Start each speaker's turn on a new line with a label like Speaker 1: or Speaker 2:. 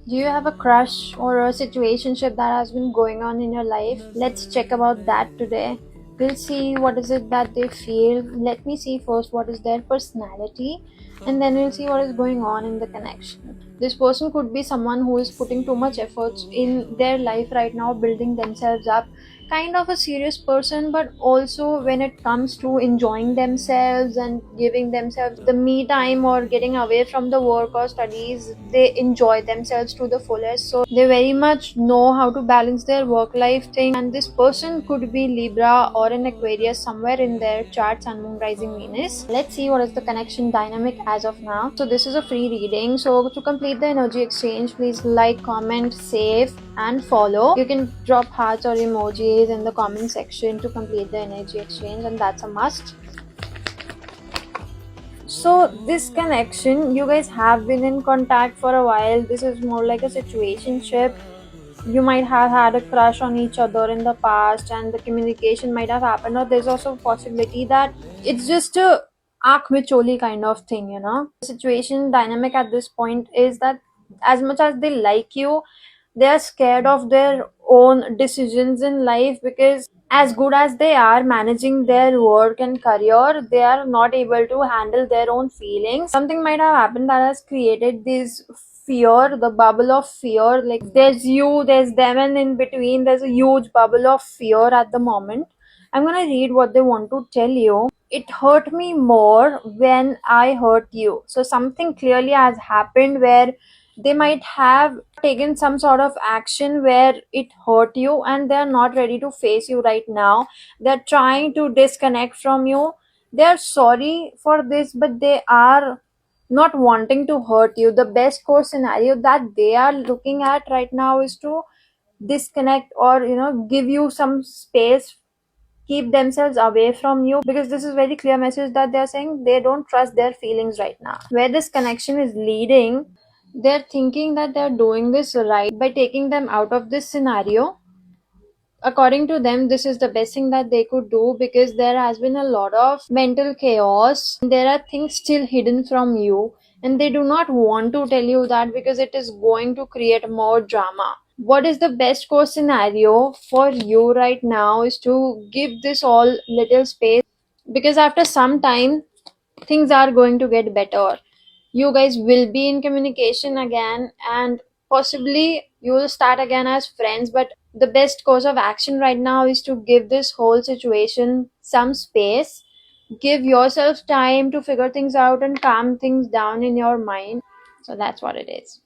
Speaker 1: Do you have a crush or a situationship that has been going on in your life? Let's check about that today. We'll see what is it that they feel. Let me see first what is their personality, and then we'll see what is going on in the connection. This person could be someone who is putting too much efforts in their life right now, building themselves up, kind of a serious person, but also when it comes to enjoying themselves and giving themselves the me time or getting away from the work or studies, they enjoy themselves to the fullest. So they very much know how to balance their work life thing, and this person could be Libra or an Aquarius somewhere in their chart, sun, moon, rising, Venus. Let's see what is the connection dynamic as of now. So this is a free reading, so to complete the energy exchange, please like, comment, save and follow. You can drop hearts or emojis in the comment section to complete the energy exchange, and that's a must. So this connection, you guys have been in contact for a while. This is more like a situationship. You might have had a crush on each other in the past and the communication might have happened, or there's also a possibility that it's just a aak mein choli kind of thing, The situation dynamic at this point is that as much as they like you, they are scared of their own decisions in life, because as good as they are managing their work and career, they are not able to handle their own feelings. Something might have happened that has created this fear, the bubble of fear. Like there's you, there's them, and in between there's a huge bubble of fear at the moment. I'm gonna read what they want to tell you. It hurt me more when I hurt you. So something clearly has happened where they might have taken some sort of action where it hurt you, and they're not ready to face you right now. They're trying to disconnect from you. They're sorry for this, but they are not wanting to hurt you. The best course scenario that they are looking at right now is to disconnect, or give you some space, keep themselves away from you, because this is very clear message that they're saying they don't trust their feelings right now. Where this connection is leading, they're thinking that they're doing this right by taking them out of this scenario. According to them, this is the best thing that they could do, because there has been a lot of mental chaos. There are things still hidden from you, and they do not want to tell you that because it is going to create more drama. What is the best course scenario for you right now is to give this all little space, because after some time things are going to get better. You guys will be in communication again, and possibly you will start again as friends, but the best course of action right now is to give this whole situation some space. Give yourself time to figure things out and calm things down in your mind. So that's what it is.